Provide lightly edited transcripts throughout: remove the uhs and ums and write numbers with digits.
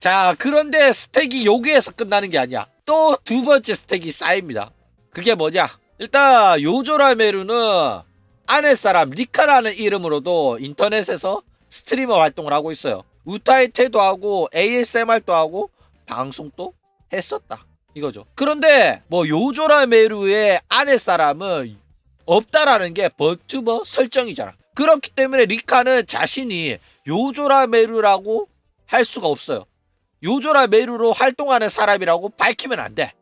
자, 그런데 스택이 여기에서 끝나는 게 아니야. 또 두 번째 스택이 쌓입니다. 그게 뭐냐? 일단 요조라 메루는 아내 사람 리카라는 이름으로도 인터넷에서 스트리머 활동을 하고 있어요. 우타이테도 하고 ASMR도 하고 방송도 했었다. 이거죠. 그런데 뭐 요조라 메루의 아내 사람은 없다라는 게 버튜버 설정이잖아. 그렇기 때문에 리카는 자신이 요조라 메루라고 할 수가 없어요. 요조라 메루로 활동하는 사람이라고 밝히면 안 돼.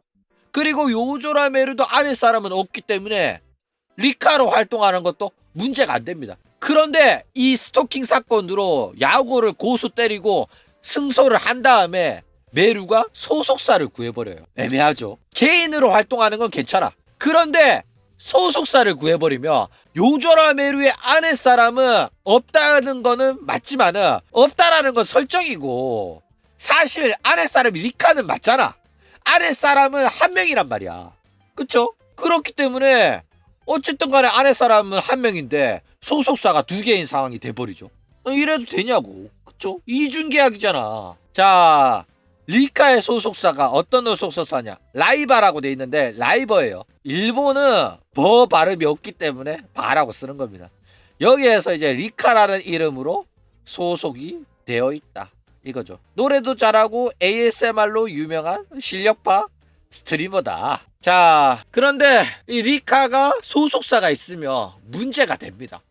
그리고 요조라 메루도 아내 사람은 없기 때문에 리카로 활동하는 것도 문제가 안 됩니다. 그런데 이 스토킹 사건으로 야구를 고수 때리고 승소를 한 다음에 메루가 소속사를 구해버려요. 애매하죠. 개인으로 활동하는 건 괜찮아. 그런데 소속사를 구해버리면 요조라 메루의 아내 사람은 없다는 거는 맞지만은 없다라는 건 설정이고 사실 아내 사람이 리카는 맞잖아. 아내 사람은 한 명이란 말이야. 그쵸? 그렇기 때문에 어쨌든 간에 아내 사람은 한 명인데 소속사가 두 개인 상황이 돼버리죠. 이래도 되냐고. 그쵸? 이중계약이잖아. 자, 리카의 소속사가 어떤 소속사냐? 라이바라고 돼 있는데 라이버예요. 일본은 버 발음이 없기 때문에 바라고 쓰는 겁니다. 여기에서 이제 리카라는 이름으로 소속이 되어 있다. 이거죠. 노래도 잘하고 ASMR로 유명한 실력파 스트리머다. 자, 그런데 이 리카가 소속사가 있으면 문제가 됩니다.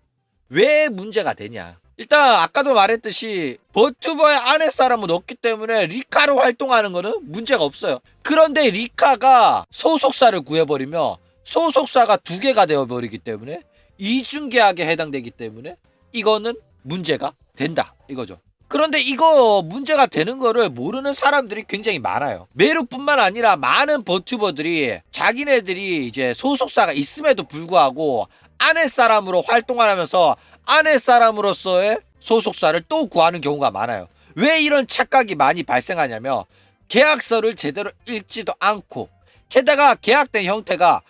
왜 문제가 되냐? 일단 아까도 말했듯이 버튜버의 아내 사람은 없기 때문에 리카로 활동하는 거는 문제가 없어요. 그런데 리카가 소속사를 구해버리면 소속사가 두 개가 되어버리기 때문에 이중계약에 해당되기 때문에 이거는 문제가 된다. 이거죠. 그런데 이거 문제가 되는 거를 모르는 사람들이 굉장히 많아요. 메루뿐만 아니라 많은 버튜버들이 자기네들이 이제 소속사가 있음에도 불구하고 아내 사람으로 활동을 하면서 아내 사람으로서의 소속사를 또 구하는 경우가 많아요. 왜 이런 착각이 많이 발생하냐면 계약서를 제대로 읽지도 않고 게다가 계약된 형태가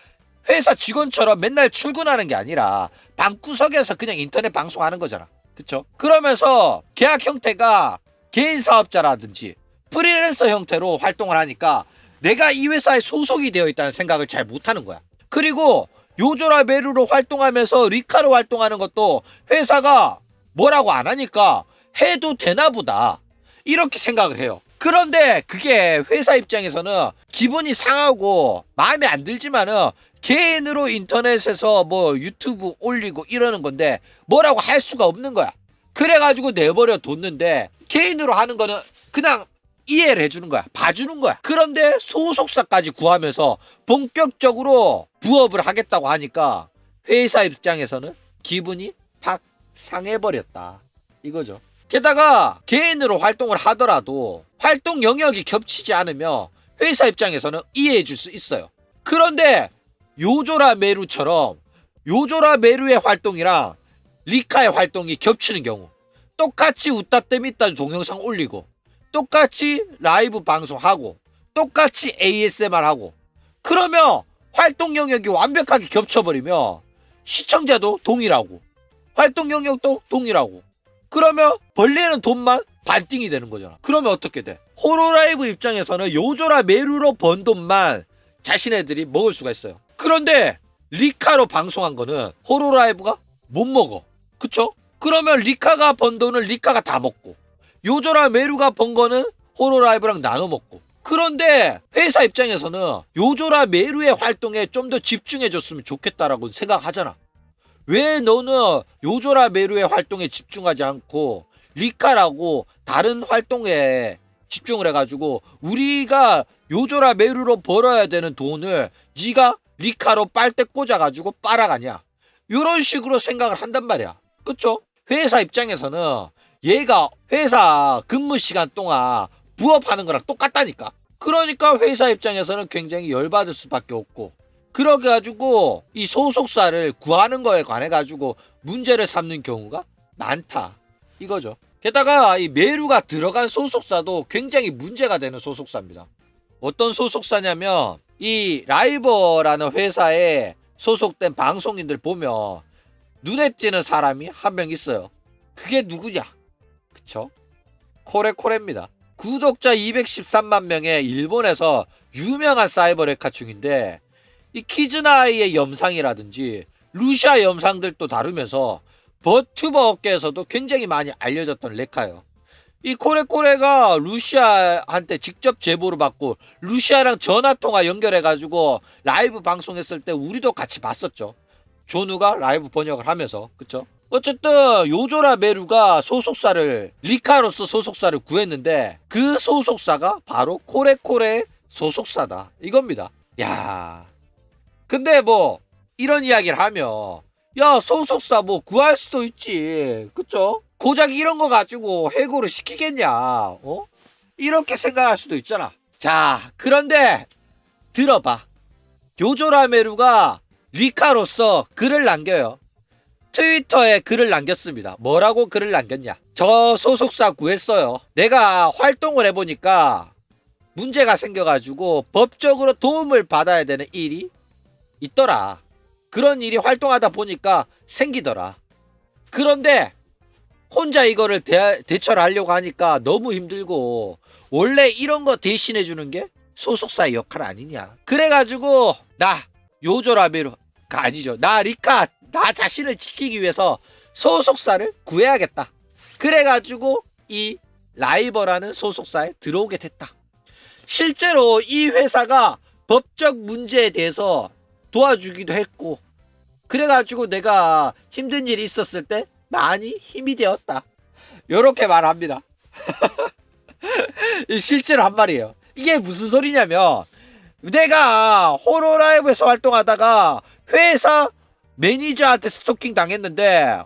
회사 직원처럼 맨날 출근하는 게 아니라 방구석에서 그냥 인터넷 방송하는 거잖아. 그쵸? 그러면서 계약 형태가 개인 사업자라든지 프리랜서 형태로 활동을 하니까 내가 이 회사에 소속이 되어 있다는 생각을 잘 못하는 거야. 그리고 요조라 메루로 활동하면서 리카로 활동하는 것도 회사가 뭐라고 안 하니까 해도 되나 보다 이렇게 생각을 해요. 그런데 그게 회사 입장에서는 기분이 상하고 마음에 안 들지만은 개인으로 인터넷에서 뭐 유튜브 올리고 이러는 건데 뭐라고 할 수가 없는 거야. 그래가지고 내버려 뒀는데 개인으로 하는 거는 그냥 이해를 해주는 거야. 봐주는 거야. 그런데 소속사까지 구하면서 본격적으로 부업을 하겠다고 하니까 회사 입장에서는 기분이 팍 상해버렸다. 이거죠. 게다가 개인으로 활동을 하더라도 활동 영역이 겹치지 않으면 회사 입장에서는 이해해 줄 수 있어요. 그런데 요조라 메루처럼 요조라 메루의 활동이랑 리카의 활동이 겹치는 경우 똑같이 웃다떼 밑다 동영상 올리고 똑같이 라이브 방송하고 똑같이 ASMR 하고 그러면 활동 영역이 완벽하게 겹쳐버리면 시청자도 동일하고 활동 영역도 동일하고 그러면 벌리는 돈만 반띵이 되는 거잖아. 그러면 어떻게 돼? 호로라이브 입장에서는 요조라 메루로 번 돈만 자신애들이 먹을 수가 있어요. 그런데 리카로 방송한 거는 호로라이브가 못 먹어. 그쵸? 그러면 리카가 번 돈을 리카가 다 먹고 요조라 메루가 번 거는 호로라이브랑 나눠 먹고 그런데 회사 입장에서는 요조라 메루의 활동에 좀 더 집중해 줬으면 좋겠다라고 생각하잖아. 왜 너는 요조라 메루의 활동에 집중하지 않고 리카라고 다른 활동에 집중을 해가지고 우리가 요조라 메루로 벌어야 되는 돈을 네가 리카로 빨대 꽂아가지고 빨아가냐 이런 식으로 생각을 한단 말이야. 그쵸? 회사 입장에서는 얘가 회사 근무 시간 동안 부업하는 거랑 똑같다니까. 그러니까 회사 입장에서는 굉장히 열받을 수밖에 없고 그렇게 가지고 이 소속사를 구하는 거에 관해 가지고 문제를 삼는 경우가 많다 이거죠. 게다가 이 메루가 들어간 소속사도 굉장히 문제가 되는 소속사입니다. 어떤 소속사냐면 이 라이버라는 회사에 소속된 방송인들 보면 눈에 띄는 사람이 한 명 있어요. 그게 누구냐? 그쵸? 코레코레입니다. 구독자 213만 명의 일본에서 유명한 사이버 레카 중인데 이 키즈나이의 영상이라든지 루시아 영상들도 다루면서 버튜버 업계에서도 굉장히 많이 알려졌던 레카예요. 이 코레코레가 루시아한테 직접 제보를 받고 루시아랑 전화통화 연결해가지고 라이브 방송했을 때 우리도 같이 봤었죠. 조누가 라이브 번역을 하면서. 그쵸? 어쨌든 요조라 메루가 소속사를 리카로스 소속사를 구했는데 그 소속사가 바로 코레코레의 소속사다 이겁니다. 야, 근데 뭐 이런 이야기를 하면 야 소속사 뭐 구할 수도 있지, 그쵸? 고작 이런 거 가지고 해고를 시키겠냐, 어? 이렇게 생각할 수도 있잖아. 자, 그런데 들어봐. 요조라 메루가 리카로서 글을 남겨요. 트위터에 글을 남겼습니다. 뭐라고 글을 남겼냐? 저 소속사 구했어요. 내가 활동을 해보니까 문제가 생겨가지고 법적으로 도움을 받아야 되는 일이 있더라. 그런 일이 활동하다 보니까 생기더라. 그런데 혼자 이거를 대처를 하려고 하니까 너무 힘들고 원래 이런 거 대신해 주는 게 소속사의 역할 아니냐. 그래가지고 나 요조라메루가 아니죠. 나 리카 나 자신을 지키기 위해서 소속사를 구해야겠다. 그래가지고 이 라이버라는 소속사에 들어오게 됐다. 실제로 이 회사가 법적 문제에 대해서 도와주기도 했고 그래가지고 내가 힘든 일이 있었을 때 많이 힘이 되었다. 요렇게 말합니다. 실제로 한 말이에요. 이게 무슨 소리냐면 내가 호로라이브에서 활동하다가 회사 매니저한테 스토킹 당했는데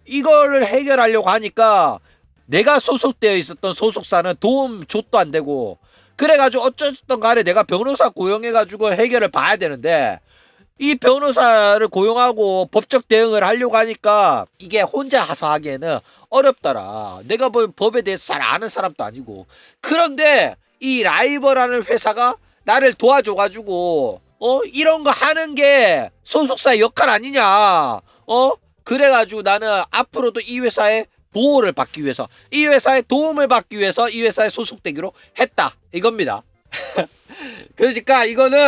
이거를 해결하려고 하니까 내가 소속되어 있었던 소속사는 도움 줬도 안 되고 그래가지고 어쨌든 간에 내가 변호사 고용해가지고 해결을 봐야 되는데 이 변호사를 고용하고 법적 대응을 하려고 하니까 이게 혼자서 하기에는 어렵더라. 내가 뭐 법에 대해서 잘 아는 사람도 아니고. 그런데 이 라이버라는 회사가 나를 도와줘가지고 이런 거 하는 게 소속사의 역할 아니냐. 그래가지고 나는 앞으로도 이 회사의 보호를 받기 위해서 이 회사의 도움을 받기 위해서 이 회사에 소속되기로 했다 이겁니다. 그러니까 이거는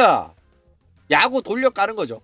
야구 돌려가는 거죠.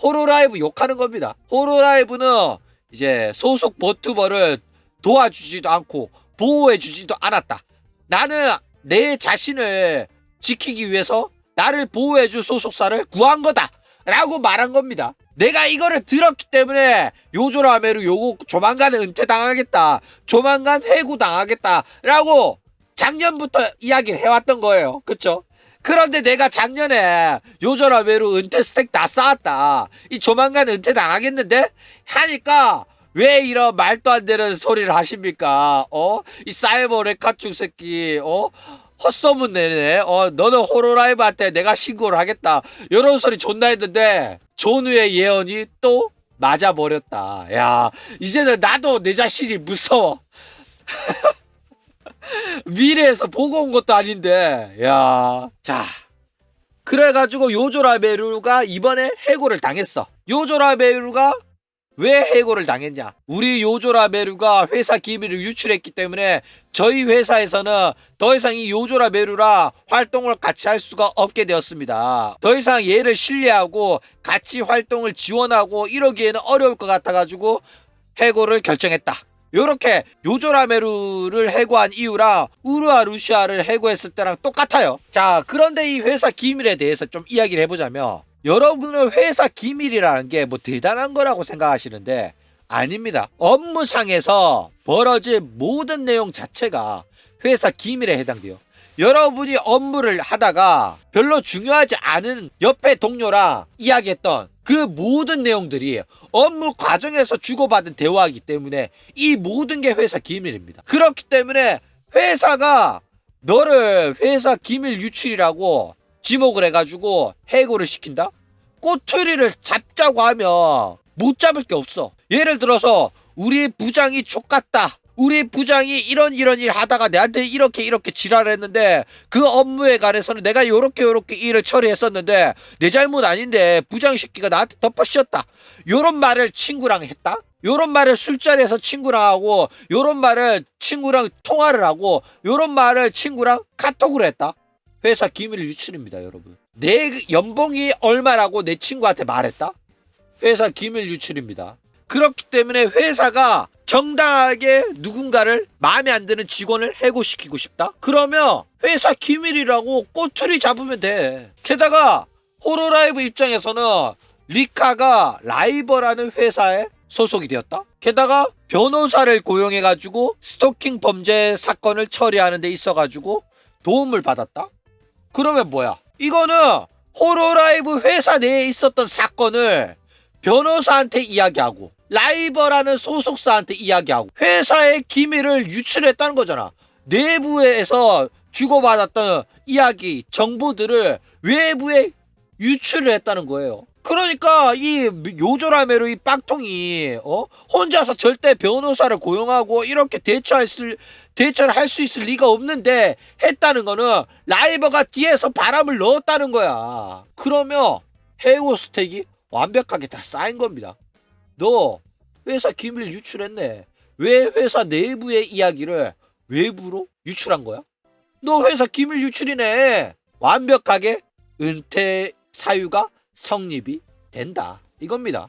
호로라이브 욕하는 겁니다. 호로라이브는 이제 소속 버튜버를 도와주지도 않고 보호해주지도 않았다. 나는 내 자신을 지키기 위해서 나를 보호해줄 소속사를 구한 거다 라고 말한 겁니다. 내가 이거를 들었기 때문에 요조라메루 요거 조만간 은퇴당하겠다, 조만간 해고당하겠다 라고 작년부터 이야기를 해왔던 거예요. 그쵸? 그런데 내가 작년에 요조라메루 은퇴 스택 다 쌓았다, 이 조만간 은퇴당하겠는데? 하니까 왜 이런 말도 안 되는 소리를 하십니까? 이 사이버 레카축 새끼 헛소문 내네. 너는 호로라이브한테 내가 신고를 하겠다 이런 소리 존나 했는데 존우의 예언이 또 맞아버렸다. 야, 이제는 나도 내 자신이 무서워. 미래에서 보고 온 것도 아닌데. 야, 자, 그래가지고 요조라메루가 이번에 해고를 당했어. 요조라메루가 왜 해고를 당했냐? 우리 요조라메루가 회사 기밀을 유출했기 때문에 저희 회사에서는 더 이상 이 요조라메루라 활동을 같이 할 수가 없게 되었습니다. 더 이상 얘를 신뢰하고 같이 활동을 지원하고 이러기에는 어려울 것 같아가지고 해고를 결정했다. 요렇게 요조라메루를 해고한 이유랑 우르와 루시아를 해고했을 때랑 똑같아요. 자, 그런데 이 회사 기밀에 대해서 좀 이야기를 해보자면 여러분은 회사 기밀이라는 게 뭐 대단한 거라고 생각하시는데 아닙니다. 업무상에서 벌어진 모든 내용 자체가 회사 기밀에 해당돼요. 여러분이 업무를 하다가 별로 중요하지 않은 옆에 동료랑 이야기했던 그 모든 내용들이 업무 과정에서 주고받은 대화이기 때문에 이 모든 게 회사 기밀입니다. 그렇기 때문에 회사가 너를 회사 기밀 유출이라고 지목을 해가지고 해고를 시킨다? 꼬투리를 잡자고 하면 못 잡을 게 없어. 예를 들어서 우리 부장이 족같다, 우리 부장이 이런 일 하다가 내한테 이렇게 지랄을 했는데 그 업무에 관해서는 내가 요렇게 일을 처리했었는데 내 잘못 아닌데 부장 새끼가 나한테 덮어씌웠다, 요런 말을 친구랑 했다? 요런 말을 술자리에서 친구랑 하고, 요런 말을 친구랑 통화를 하고, 요런 말을 친구랑 카톡으로 했다. 회사 기밀 유출입니다, 여러분. 내 연봉이 얼마라고 내 친구한테 말했다? 회사 기밀 유출입니다. 그렇기 때문에 회사가 정당하게 누군가를 마음에 안 드는 직원을 해고시키고 싶다? 그러면 회사 기밀이라고 꼬투리 잡으면 돼. 게다가 호로라이브 입장에서는 리카가 라이버라는 회사에 소속이 되었다? 게다가 변호사를 고용해가지고 스토킹 범죄 사건을 처리하는 데 있어가지고 도움을 받았다? 그러면 뭐야? 이거는 호로라이브 회사 내에 있었던 사건을 변호사한테 이야기하고 라이버라는 소속사한테 이야기하고 회사의 기밀을 유출했다는 거잖아. 내부에서 주고받았던 이야기, 정보들을 외부에 유출을 했다는 거예요. 그러니까 이 요조라메로 이 빡통이 혼자서 절대 변호사를 고용하고 이렇게 대처를 할 수 있을 리가 없는데 했다는 거는 라이버가 뒤에서 바람을 넣었다는 거야. 그러면 해고 스택이 완벽하게 다 쌓인 겁니다. 너 회사 기밀 유출했네. 왜 회사 내부의 이야기를 외부로 유출한 거야? 너 회사 기밀 유출이네. 완벽하게 은퇴 사유가 성립이 된다. 이겁니다.